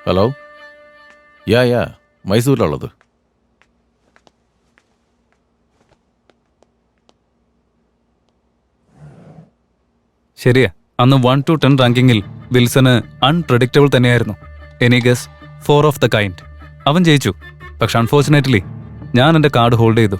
Hello. യാ മൈസൂരിലുള്ളത്. ശരിയാ, അന്ന് 1 to 10 റാങ്കിങ്ങിൽ വിൽസന് അൺപ്രഡിക്റ്റബിൾ തന്നെയായിരുന്നു. Any guess 4 of the kind. അവൻ ജയിച്ചു. പക്ഷെ അൺഫോർച്ചുനേറ്റ്ലി ഞാൻ എൻ്റെ കാർഡ് ഹോൾഡ് ചെയ്തു.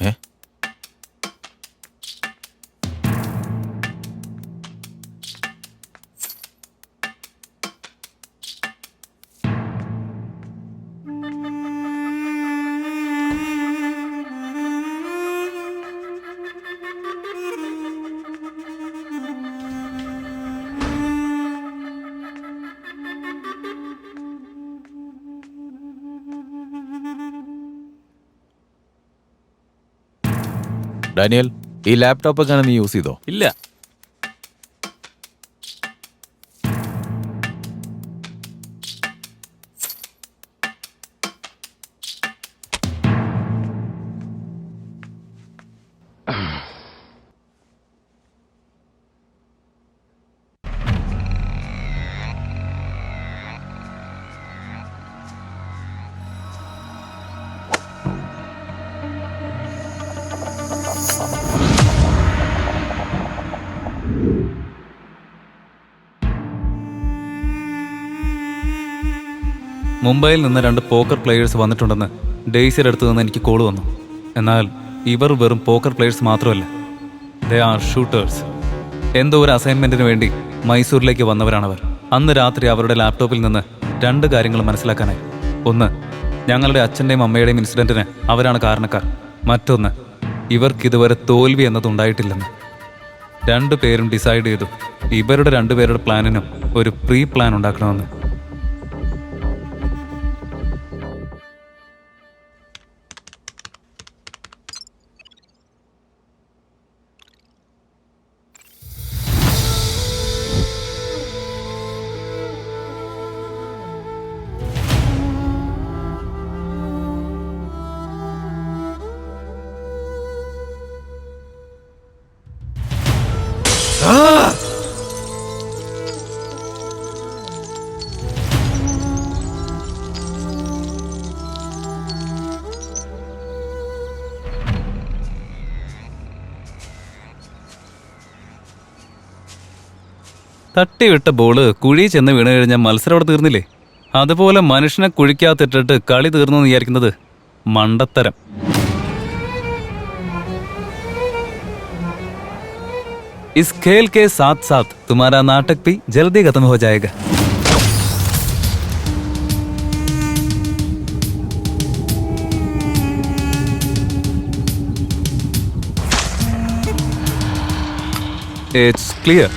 ഏ ഡാനിയൽ, ഈ ലാപ്ടോപ്പ് എങ്ങനെ നീ യൂസ് ചെയ്തോ? ഇല്ല. മുംബൈയിൽ നിന്ന് 2 പോക്കർ പ്ലെയേഴ്സ് വന്നിട്ടുണ്ടെന്ന് ഡെയ്സിയുടെ അടുത്ത് നിന്ന് എനിക്ക് കോൾ വന്നു. എന്നാൽ ഇവർ വെറും പോക്കർ പ്ലെയേഴ്സ് മാത്രമല്ല, ദേ ആർ ഷൂട്ടേഴ്സ്. എന്തോ ഒരു അസൈൻമെന്റിന് വേണ്ടി മൈസൂരിലേക്ക് വന്നവരാണവർ. അന്ന് രാത്രി അവരുടെ ലാപ്ടോപ്പിൽ നിന്ന് 2 കാര്യങ്ങൾ മനസ്സിലാക്കാനായി. ഒന്ന്, ഞങ്ങളുടെ അച്ഛൻ്റെയും അമ്മയുടെയും ഇൻസിഡന്റിന് അവരാണ് കാരണക്കാർ. മറ്റൊന്ന്, ഇവർക്കിതുവരെ തോൽവി എന്നതുണ്ടായിട്ടില്ലെന്ന്. 2 പേരും ഡിസൈഡ് ചെയ്തു ഇവരുടെ 2 പേരുടെ പ്ലാനിനും ഒരു പ്രീ പ്ലാൻ ഉണ്ടാക്കണമെന്ന്. തട്ടിവിട്ട ബോള് കുഴി ചെന്ന് വീണ് കഴിഞ്ഞാൽ മത്സരം അവിടെ തീർന്നില്ലേ? അതുപോലെ മനുഷ്യനെ കുഴിക്കാത്തിട്ടിട്ട് കളി തീർന്നെന്ന് വിചാരിക്കുന്നത് മണ്ടത്തരം. ഇസ് ഖേൽ കെ സാത്ത് സാത്ത് തുമാരാ നാടക് ഭി ജൽദി ഖത്തം ഹോ ജായേഗാ. It's clear.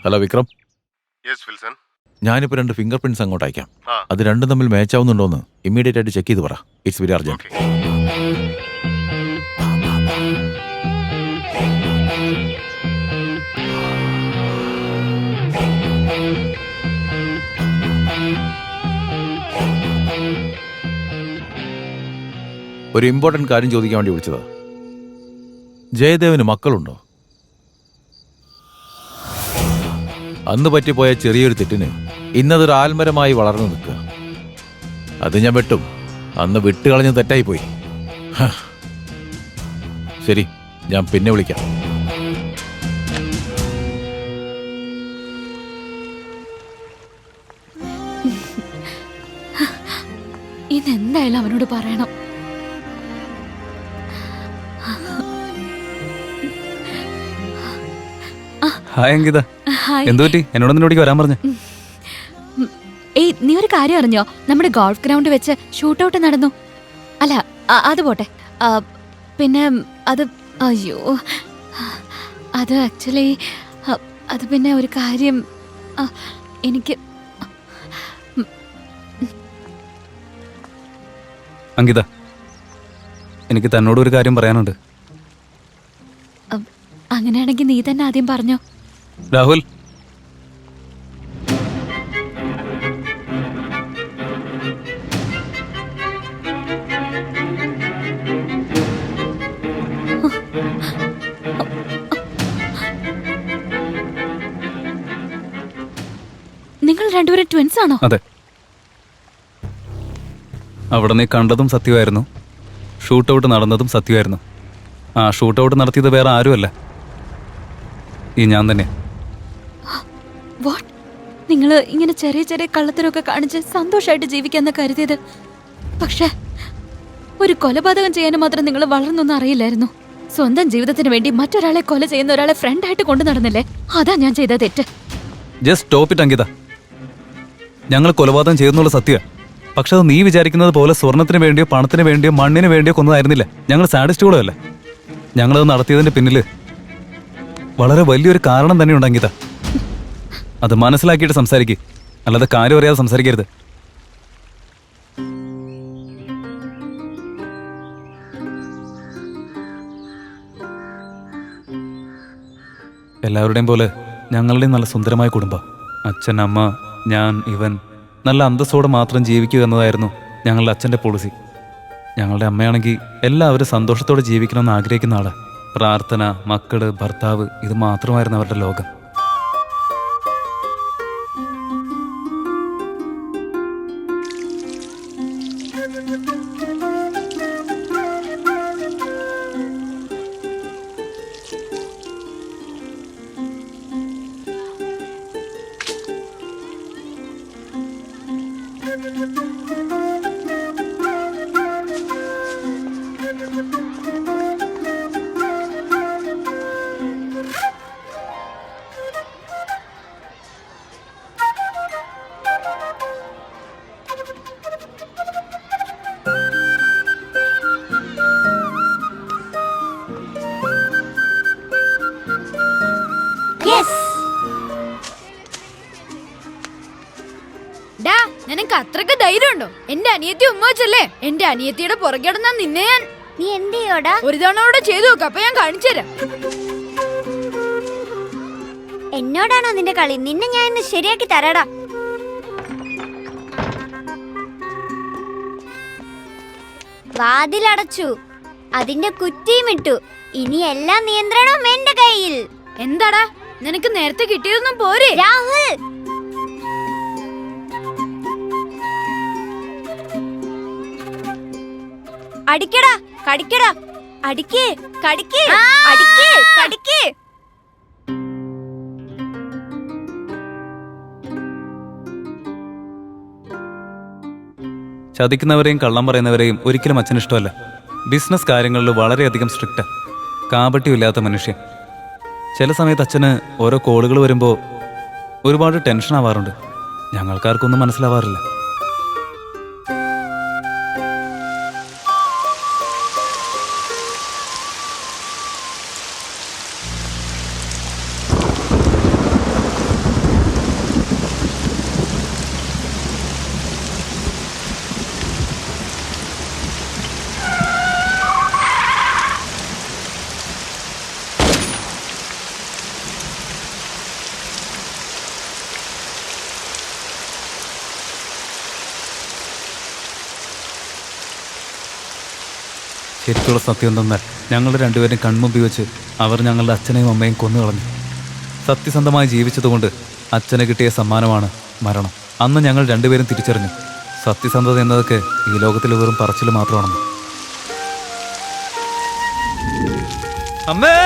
Hello Vikram. Yes Wilson. ഞാനിപ്പോൾ 2 ഫിംഗർ പ്രിന്റ്സ് അങ്ങോട്ട് അയക്കാം. അത് രണ്ടും തമ്മിൽ മാച്ച് ആവുന്നുണ്ടോന്ന് ഇമ്മീഡിയറ്റ് ആയിട്ട് ചെക്ക് ചെയ്ത് പറ. It's very urgent. ഒരു ഇമ്പോർട്ടന്റ് കാര്യം ചോദിക്കാൻ വേണ്ടി വിളിച്ചതാ. ജയദേവന് മക്കളുണ്ടോ? അന്ന് പറ്റിപ്പോയ ചെറിയൊരു തെറ്റിന് ഇന്നതൊരു ആൽമരമായി വളർന്നു നിൽക്കുക. അത് ഞാൻ വെട്ടും. അന്ന് വിട്ടുകളഞ്ഞ് തെറ്റായിപ്പോയി. ശരി, ഞാൻ പിന്നെ വിളിക്കാം. ഇതെന്തായാലും അവനോട് പറയണം. Hi Ankita, hi. എന്തു പറ്റി? എന്നോട് നിന്നോടേക്ക് വരാൻ പറഞ്ഞു. ഏയ്, നീ ഒരു കാര്യം അറിഞ്ഞോ? നമ്മുടെ ഗോൾഫ് ഗ്രൗണ്ട് വെച്ച് ഷൂട്ടൗട്ട് നടന്നു. അല്ല, അത് പോട്ടെ. പിന്നെ അത് അയ്യോ, അത് ആക്ച്വലി അത് പിന്നെ ഒരു കാര്യം എനിക്ക് അങ്കിത, എനിക്ക് തന്നോട് ഒരു കാര്യം പറയാനുണ്ട്. അങ്ങനെയാണെങ്കിൽ നീ തന്നെ ആദ്യം പറഞ്ഞോ. രാഹുൽ, നിങ്ങൾ രണ്ടുപേരും ട്വിൻസ് ആണോ? അതെ. അവിടെ നീ കണ്ടതും സത്യമായിരുന്നു, ഷൂട്ടൗട്ട് നടന്നതും സത്യമായിരുന്നു. ആ ഷൂട്ടൗട്ട് നടത്തിയത് വേറെ ആരുമല്ല, ഈ ഞാൻ തന്നെ. വാട്ട്? നിങ്ങൾ ഇങ്ങനെ ചെറിയ ചെറിയ കള്ളത്തരമൊക്കെ കാണിച്ച് സന്തോഷമായിട്ട് ജീവിക്കാന്ന് കരുതിയത്, പക്ഷെ ഒരു കൊലപാതകം ചെയ്യാൻ മാത്രം നിങ്ങൾ വളർന്നൊന്നും അറിയില്ലായിരുന്നു. സ്വന്തം ജീവിതത്തിന് വേണ്ടി മറ്റൊരാളെ കൊല ചെയ്യുന്ന ഒരാളെ ഫ്രണ്ടായിട്ട് കൊണ്ടു നടന്നില്ലേ? അതാ ഞാൻ ചെയ്ത തെറ്റ്. Just stop it Ankita. ഞങ്ങൾ കൊലപാതകം ചെയ്യുന്നുള്ള സത്യ, പക്ഷെ അത് നീ വിചാരിക്കുന്നത് പോലെ സ്വർണത്തിന് വേണ്ടിയോ പണത്തിന് വേണ്ടിയോ മണ്ണിന് വേണ്ടിയോ കൊന്നതായിരുന്നില്ല. ഞങ്ങൾ സാഡിസ്റ്റുകളും അല്ല. ഞങ്ങളത് നടത്തിയതിന്റെ പിന്നില് വളരെ വലിയൊരു കാരണം തന്നെ ഉണ്ട് അങ്കിത. അത് മനസ്സിലാക്കിയിട്ട് സംസാരിക്കുക, അല്ലാതെ കാര്യം അറിയാതെ സംസാരിക്കരുത്. എല്ലാവരുടെയും പോലെ ഞങ്ങളുടെയും നല്ല സുന്ദരമായ കുടുംബം. അച്ഛൻ, അമ്മ, ഞാൻ, ഇവൻ നല്ല അന്തസ്സോടെ മാത്രം ജീവിക്കുക എന്നതായിരുന്നു ഞങ്ങളുടെ അച്ഛൻ്റെ പോളിസി. ഞങ്ങളുടെ അമ്മയാണെങ്കിൽ എല്ലാവരും സന്തോഷത്തോടെ ജീവിക്കണമെന്ന് ആഗ്രഹിക്കുന്ന ആള്. പ്രാർത്ഥന, മക്കള്, ഭർത്താവ്, ഇത് മാത്രമായിരുന്നു അവരുടെ ലോകം. നിനക്ക് അത്രക്ക് ധൈര്യമുണ്ടോ? എന്റെ അനിയത്തി ഉമ്മ വെച്ചല്ലേ എന്റെ അനിയത്തിയുടെ പുറകെടന്നാ നിന്നെ ഞാൻ. നീ എന്ത് ചെയ്യോടാ? ഒരു തവണ അവിടെ ചെയ്തു നോക്ക, അപ്പൊ ഞാൻ കാണിച്ചു തരാം. എന്നോടാണോ നിന്റെ കളി? നിന്നെ ഞാൻ ഇന്ന് ശരിയാക്കി തരാടാ. വാതിലടച്ചു, അതിന്റെ കുറ്റിയും ഇട്ടു. ഇനി എല്ലാ നിയന്ത്രണവും എന്റെ കയ്യിൽ. എന്താടാ നിനക്ക് നേരത്തെ കിട്ടിയതൊന്നും പോരെ? രാഹുൽ, അടിക്കടാ, കടിക്കടാ, അടിക്ക്, കടിക്ക്, അടിക്ക്, കടിക്ക്. ചതിക്കുന്നവരെയും കള്ളം പറയുന്നവരെയും ഒരിക്കലും അച്ഛന് ഇഷ്ടമല്ല. ബിസിനസ് കാര്യങ്ങളിൽ വളരെയധികം സ്ട്രിക്റ്റാ. കാപട്യമില്ലാത്ത മനുഷ്യൻ. ചില സമയത്ത് അച്ഛന് ഓരോ കോളുകൾ വരുമ്പോൾ ഒരുപാട് ടെൻഷൻ ആവാറുണ്ട്. ഞങ്ങൾക്കാർക്കൊന്നും മനസ്സിലാവാറില്ല. ശരിക്കുള്ള സത്യം എന്തെന്നാൽ ഞങ്ങൾ രണ്ടുപേരും കൺമുമ്പിൽ വെച്ച് അവർ ഞങ്ങളുടെ അച്ഛനെയും അമ്മയും കൊന്നുകളഞ്ഞു. സത്യസന്ധമായി ജീവിച്ചതുകൊണ്ട് അച്ഛന് കിട്ടിയ സമ്മാനമാണ് മരണം. അന്ന് ഞങ്ങൾ രണ്ടുപേരും തിരിച്ചറിഞ്ഞു സത്യസന്ധത എന്നതൊക്കെ ഈ ലോകത്തിൽ വെറും പറച്ചിൽ മാത്രമാണെന്ന്. അമ്മേ!